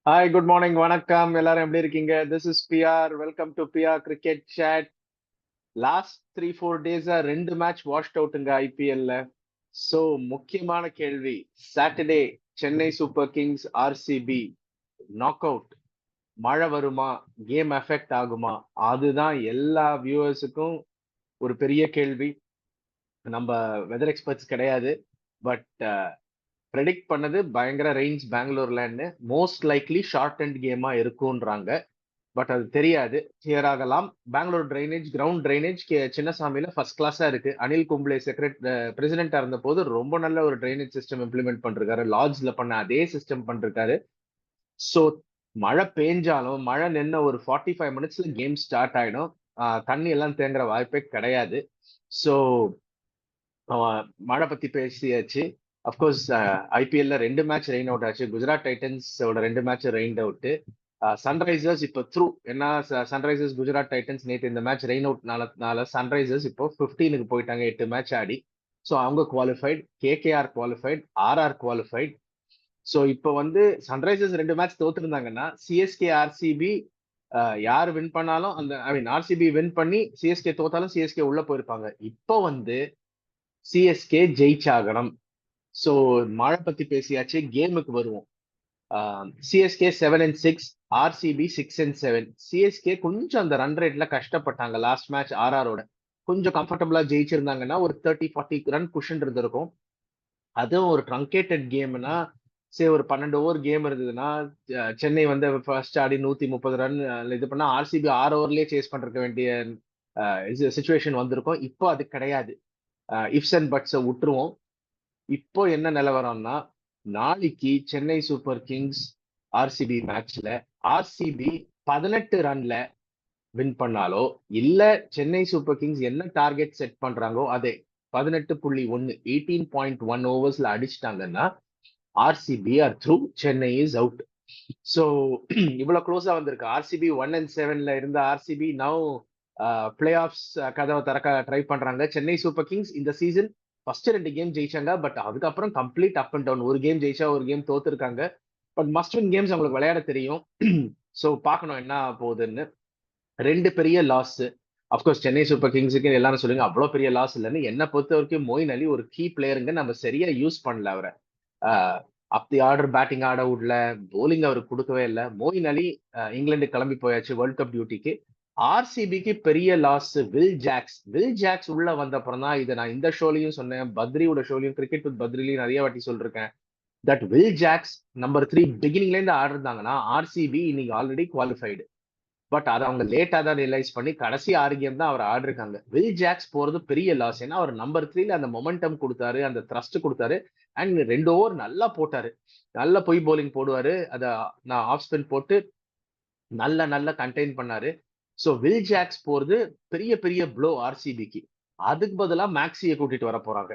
Hi, good morning, வணக்கம். எல்லாரும் எப்படி இருக்கீங்க? This is PR. Welcome to PR cricket chat. Last 3-4 டேஸா 2 மேட்ச் வாஷ்ட் அவுட்டுங்க ஐபிஎல்ல. ஸோ முக்கியமான கேள்வி, Saturday Chennai super kings RCB knock out. மழை வருமா? கேம் எஃபெக்ட் ஆகுமா? அதுதான் எல்லா வியூவர்ஸுக்கும் ஒரு பெரிய கேள்வி. நம்ம வெதர் எக்ஸ்பர்ட்ஸ் கிடையாது, பட் ப்ரெடிக்ட் பண்ணது பயங்கர ரெயின்ஸ் பெங்களூர்லன்னு. மோஸ்ட் லைக்லி ஷார்ட் அண்ட் கேமா இருக்கும்ன்றாங்க. பட் அது தெரியாது, கிளியர் ஆகலாம். பெங்களூர் டிரைனேஜ், கிரவுண்ட் டிரைனேஜ் சின்னசாமியில ஃபர்ஸ்ட் கிளாஸா இருக்கு. அனில் கும்ப்ளே பிரசிடென்டா இருந்த போது ரொம்ப நல்ல ஒரு டிரைனேஜ் சிஸ்டம் இம்ப்ளிமெண்ட் பண்ணிருக்காரு. லார்ஜ்ல பண்ண அதே சிஸ்டம் பண்ணிருக்காரு. ஸோ மழை பெஞ்சாலும் மழை நின்ன ஒரு 45 மினிட்ஸ்ல கேம் ஸ்டார்ட் ஆயிடும். தண்ணி எல்லாம் தேங்குற வாய்ப்பே கிடையாது. ஸோ மழை பத்தி பேசியாச்சு. அப்கோர்ஸ் ஐபிஎல்ல 2 மேட்ச் ரெயின் அவுட் ஆச்சு. குஜராத் டைட்டன்ஸோட 2 மேட்ச் ரெயின் அவுட். சன்ரைசர்ஸ் இப்போ த்ரூ. ஏன்னா சன்ரைசர்ஸ் குஜராத் டைட்டன்ஸ் நேற்று இந்த மேட்ச் ரெயின் அவுட்னால சன்ரைசர்ஸ் இப்போ 15க்கு போயிட்டாங்க 8 மேட்ச் ஆடி. ஸோ அவங்க qualified, KKR qualified, RR qualified. So இப்போ வந்து சன்ரைசர்ஸ் 2 மேட்ச் தோத்துருந்தாங்கன்னா சிஎஸ்கே ஆர்சிபி யார் வின் பண்ணாலும் அந்த ஐ மீன் ஆர்சிபி வின் பண்ணி சிஎஸ்கே தோத்தாலும் சிஎஸ்கே உள்ள போயிருப்பாங்க. இப்போ வந்து சிஎஸ்கே ஜெயிச்சாகணும். ஸோ மழை பத்தி பேசியாச்சு, கேமுக்கு வருவோம். CSK 7-6, RCB 6-7. சிஎஸ்கே கொஞ்சம் அந்த ரன் ரேட்ல கஷ்டப்பட்டாங்க லாஸ்ட் மேட்ச் ஆர்ஆரோட. கொஞ்சம் கம்ஃபர்டபுளா ஜெயிச்சிருந்தாங்கன்னா ஒரு 30-40 ரன் குஷன் இருந்திருக்கும். அதுவும் ஒரு ட்ரங்கேட்டட் கேம்னா, சரி ஒரு 12 ஓவர் கேம் இருந்ததுன்னா சென்னை வந்து ஃபர்ஸ்ட் ஆடி 130 ரன் இது பண்ணா ஆர்சிபி 6 ஓவர்லயே சேஸ் பண்றக்க வேண்டிய சுச்சுவேஷன் வந்திருக்கும். இப்போ அது கிடையாது. இஃப்ஸ் அண்ட் பட்ஸை விட்டுருவோம். இப்போ என்ன நிலவரம்னா, நாளைக்கு சென்னை சூப்பர் கிங்ஸ் ஆர்சிபி மேட்ச்ல ஆர்சிபி 18 ரன்ல வின் பண்ணாலோ, இல்ல சென்னை சூப்பர் கிங்ஸ் என்ன டார்கெட் செட் பண்றாங்களோ அதே 18.1 18.1 ஓவர்ஸ்ல அடிச்சிட்டாங்கன்னா RCB are through, Chennai is out. So இவ்வளவு க்ளோஸா வந்திருக்கு. ஆர்சிபி 1-7ல இருந்த ஆர்சிபி நவ் பிளே ஆஃப்ஸ் கதவை திறக்க ட்ரை பண்றாங்க. சென்னை சூப்பர் கிங்ஸ் இந்த சீசன் ஃபர்ஸ்ட் 2 கேம் ஜெயிச்சாங்க, பட் அதுக்கப்புறம் கம்ப்ளீட் அப் அண்ட் டவுன். ஒரு கேம் ஜெயிச்சா ஒரு கேம் தோத்துருக்காங்க. பட் மஸ்ட் வின் கேம்ஸ் அவங்களுக்கு விளையாட தெரியும். ஸோ பார்க்கணும் என்ன போகுதுன்னு. 2 பெரிய லாஸ். அப்கோர்ஸ் சென்னை சூப்பர் கிங்ஸுக்கு எல்லாரும் சொல்லுங்க அவ்வளோ பெரிய லாஸ் இல்லைன்னு. என்னை பொறுத்த வரைக்கும் மொயின் அலி ஒரு கீ பிளேயருங்க. நம்ம சரியா யூஸ் பண்ணல அவரை. அப் தி ஆர்டர் பேட்டிங் ஆட விடல, போலிங் அவருக்கு கொடுக்கவே இல்லை. மொயின் அலி இங்கிலாந்து கிளம்பி போயாச்சு வேர்ல்ட் கப் டியூட்டிக்கு. ஆர்சிபிக்கு பெரிய loss Will Jacks. Will Jacks உள்ள வந்த அப்புறம் தான், இதை நான் இந்த ஷோலையும் சொன்னேன், பத்ரியோட ஷோலையும், கிரிக்கெட் வித் பத்ரிலையும் நிறைய வாட்டி சொல்லிருக்கேன். தட் வில் ஜாக்ஸ் நம்பர் 3 பிகினிங்ல இருந்து ஆடுறாங்கன்னா ஆர்சிபி இன்னைக்கு ஆல்ரெடி குவாலிஃபைடு. பட் அதை அவங்க லேட்டா தான் ரியலைஸ் பண்ணி கடைசி 6 கேம் தான் அவர் ஆடிருக்காங்க. வில் ஜாக்ஸ் போறது பெரிய லாஸ். ஏன்னா அவர் நம்பர் 3ல அந்த மொமெண்டம் கொடுத்தாரு, அந்த த்ரஸ்ட் கொடுத்தாரு. அண்ட் 2 ஓவர் நல்லா போட்டாரு. நல்ல பொய் போலிங் போடுவாரு. அதை நான் ஆஃப் ஸ்பின் போட்டு நல்ல கண்டெயின் பண்ணாரு. ஸோ வில் ஜாக்ஸ் போறது பெரிய பெரிய ப்ளோ ஆர்சிபிக்கு. அதுக்கு பதிலாக மேக்ஸியை கூட்டிட்டு வர போறாங்க.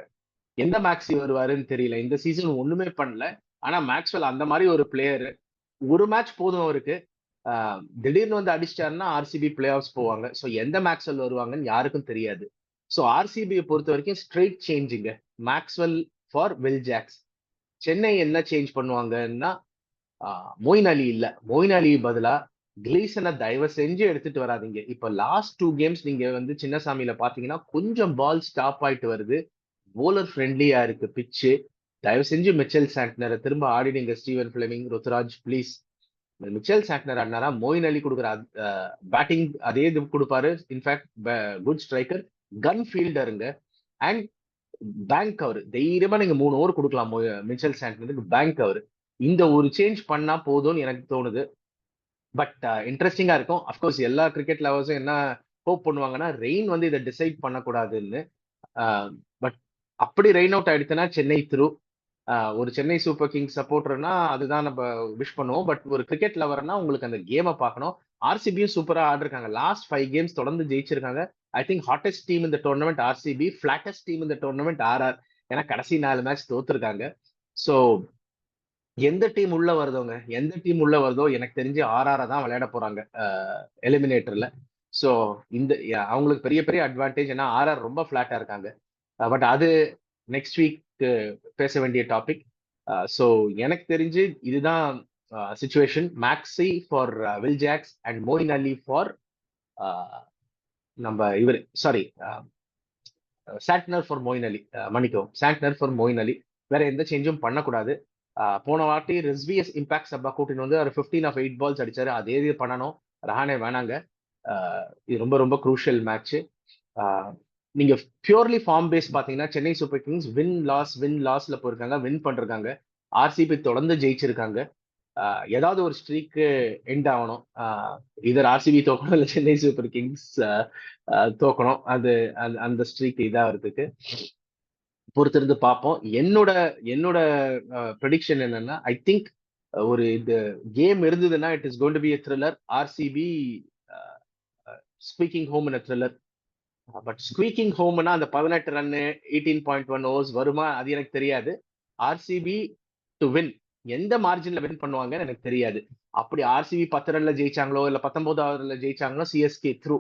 எந்த மேக்ஸி வருவாருன்னு தெரியல. இந்த சீசன் ஒண்ணுமே பண்ணல. ஆனா மேக்ஸ்வெல் அந்த மாதிரி ஒரு பிளேயர். ஒரு மேட்ச் போதும் அவருக்கு. திடீர்னு வந்து அடிச்சிட்டாருன்னா ஆர்சிபி பிளே ஆஃப்ஸ் போவாங்க. ஸோ எந்த மேக்ஸ்வெல் வருவாங்கன்னு யாருக்கும் தெரியாது. ஸோ ஆர்சிபியை பொறுத்த வரைக்கும் ஸ்ட்ரெயிட் சேஞ்சுங்க. Maxwell for Will Jacks. Chennai என்ன சேஞ்ச் பண்ணுவாங்கன்னா, மொயின் அலி இல்ல, மொயின் அலி பதிலா கிளீசனை தயவு செஞ்சு எடுத்துட்டு வராதீங்க. இப்ப லாஸ்ட் 2 கேம்ஸ் நீங்க வந்து சின்னசாமியில பாத்தீங்கன்னா கொஞ்சம் பால் ஸ்டாப் ஆயிட்டு வருது. போலர் ஃப்ரெண்ட்லியா இருக்கு பிச்சு. தயவு செஞ்சு மிச்சல் சாண்ட்னரை திரும்ப ஆடிடுங்க. Stephen Fleming, Ruturaj please. Mitchell Santner ஆடினாரா மொயின் அலி கொடுக்குற பேட்டிங் அதே இது கொடுப்பாரு. இன்ஃபேக்ட் குட் ஸ்ட்ரைக்கர், கன் ஃபீல்டருங்க. அண்ட் பேங்க் கவர் தைரியமா நீங்க 3 ஓவர் கொடுக்கலாம் மிச்சல் சாண்ட்னருக்கு. பேங்க் கவர் இந்த ஒரு சேஞ்ச் பண்ணா போதும்னு எனக்கு தோணுது. பட் இன்ட்ரெஸ்டிங்கா இருக்கும். அஃப்கோர்ஸ் எல்லா கிரிக்கெட் லவர்ஸும் என்ன ஹோப் பண்ணுவாங்கன்னா, ரெயின் வந்து இதை டிசைட் பண்ணக்கூடாதுன்னு. பட் அப்படி ரெயின் அவுட் ஆயிடுச்சுன்னா சென்னை த்ரூ. ஒரு சென்னை சூப்பர் கிங்ஸ் சப்போர்ட்டர்னா அதுதான் நம்ம விஷ் பண்ணுவோம். பட் ஒரு கிரிக்கெட் லவர்னா உங்களுக்கு அந்த கேமை பார்க்கணும். ஆர்சிபியும் சூப்பரா ஆடிருக்காங்க. லாஸ்ட் 5 கேம்ஸ் தொடர்ந்து ஜெயிச்சிருக்காங்க. ஐ திங்க் ஹாட்டஸ்ட் டீம் இந்த டோர்னமெண்ட் ஆர்சிபி, ஃபிளாட்டஸ்ட் டீம் இந்த டோர்னமெண்ட் ஆர்ஆர். ஏன்னா கடைசி 4 மேட்ச் தோத்துருக்காங்க. ஸோ எந்த டீம் உள்ள வருதோங்க, எந்த டீம் உள்ள வருதோ எனக்கு தெரிஞ்சு ஆர்ஆரை தான் விளையாட போறாங்க எலிமினேட்டர்ல. ஸோ இந்த அவங்களுக்கு பெரிய பெரிய அட்வான்டேஜ். ஏன்னா ஆர்ஆர் ரொம்ப ஃபிளாட்டா இருக்காங்க. பட் அது நெக்ஸ்ட் வீக் பேச வேண்டிய டாபிக். ஸோ எனக்கு தெரிஞ்சு இதுதான் situation. Maxi for Will Jacks and Moin Ali for நம்ம இவர் சாரி சாட்னர் ஃபார் மொயின் அலி. மன்னிக்கவும், சாட்னர் ஃபார் மொயின் அலி. வேற எந்த சேஞ்சும் பண்ணக்கூடாது. போன வாட்டி ரிஸ்வியஸ் இம்பாக்ட் சப்பா கூட்டின்னு வந்து ஒரு 15 of 8 balls அடிச்சாரு. அதே இது பண்ணணும். ரஹானே வேணாங்க. இது ரொம்ப ரொம்ப குரூஷியல் மேட்ச். நீங்க பியூர்லி ஃபார்ம் பேஸ் பாத்தீங்கன்னா சென்னை சூப்பர் கிங்ஸ் வின் லாஸ்ல போயிருக்காங்க, வின் பண்ணிருக்காங்க. ஆர்சிபி தொடர்ந்து ஜெயிச்சிருக்காங்க. ஏதாவது ஒரு ஸ்ட்ரீக்கு எண்ட் ஆகணும். இதர் ஆர்சிபி தோக்கணும் இல்லை சென்னை சூப்பர் கிங்ஸ் தோக்கணும். அது அந்த ஸ்ட்ரீக் இதாகிறதுக்கு பொறுத்திருந்து பார்ப்போம். என்னோட ப்ரெடிக்ஷன் என்னன்னா, ஐ திங்க் ஒரு இந்த கேம் இருந்ததுன்னா it is going to be a thriller. RCB speaking home in a thriller. But squeaking ஹோம்னா அந்த 18 ரன்னு 18.1 overs வருமா அது எனக்கு தெரியாது. ஆர்சிபி டு வின் எந்த மார்ஜின்ல வின் பண்ணுவாங்கன்னு எனக்கு தெரியாது. அப்படி ஆர்சிபி 10 ரன்ல ஜெயிச்சாங்களோ இல்ல 19 ஓவர்ல ஜெயிச்சாங்களோ சிஎஸ்கே த்ரூ.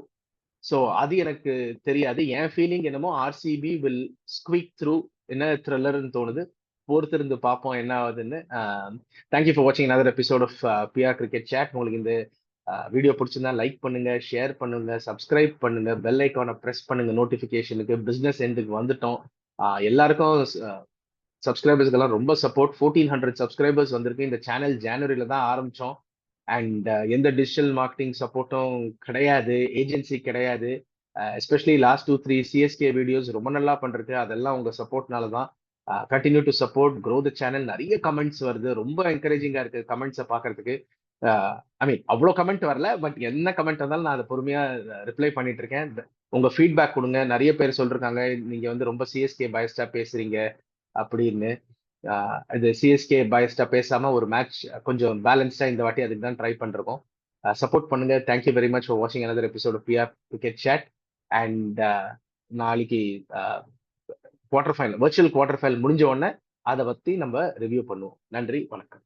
ஸோ அது எனக்கு தெரியாது. என் ஃபீலிங் என்னமோ ஆர்சிபி வில் ஸ்குவீக் த்ரூ என்ன த்ரில்லர்னு தோணுது. பொறுத்திருந்து பார்ப்போம் என்ன ஆகுதுன்னு. தேங்க்யூ ஃபார் வாட்சிங் another episode of PR cricket chat. உங்களுக்கு இந்த வீடியோ பிடிச்சிருந்தா லைக் பண்ணுங்க, ஷேர் பண்ணுங்க, சப்ஸ்கிரைப் பண்ணுங்க, பெல் ஐக்கானை ப்ரெஸ் பண்ணுங்க நோட்டிஃபிகேஷனுக்கு. பிஸ்னஸ் எண்டுக்கு வந்துட்டோம். எல்லாருக்கும் சப்ஸ்கிரைபர்ஸ்க்கெல்லாம் ரொம்ப சப்போர்ட். 1400 சப்ஸ்கிரைபர்ஸ் வந்திருக்கு. இந்த சேனல் ஜனவரியில தான் ஆரம்பிச்சோம். அண்ட் எந்த டிஜிட்டல் மார்க்கெட்டிங் சப்போர்ட்டும் கிடையாது, ஏஜென்சி கிடையாது. எஸ்பெஷலி லாஸ்ட் 2-3 சிஎஸ்கே வீடியோஸ் ரொம்ப நல்லா பண்றது. அதெல்லாம் உங்க சப்போர்ட்னால தான். Continue to support, grow the channel. நிறைய கமெண்ட்ஸ் வருது, ரொம்ப என்கரேஜிங்கா இருக்கு கமெண்ட்ஸை பார்க்கறதுக்கு. ஐ மீன் அவ்வளோ கமெண்ட் வரல, பட் என்ன கமெண்ட் வந்தாலும் நான் அதை பொறுமையா ரிப்ளை பண்ணிட்டு இருக்கேன். உங்க ஃபீட்பேக் கொடுங்க. நிறைய பேர் சொல்றாங்க நீங்க வந்து ரொம்ப சிஎஸ்கே பயஸ்டா பேசுறீங்க அப்படின்னு. இது சிஎஸ்கே பயஸ்டா பேசாம ஒரு மேட்ச் கொஞ்சம் பேலன்ஸ்டா இந்த வாட்டி அதுக்கு தான் ட்ரை பண்றோம். சப்போர்ட் பண்ணுங்க. தேங்க்யூ வெரி மச் ஃபார் வாட்சிங் another episode of PR cricket chat. And நாளைக்கு வர்ச்சுவல் குவார்டர் ஃபைனல் முடிஞ்ச உடனே அதை பத்தி நம்ம ரிவ்யூ பண்ணுவோம். நன்றி, வணக்கம்.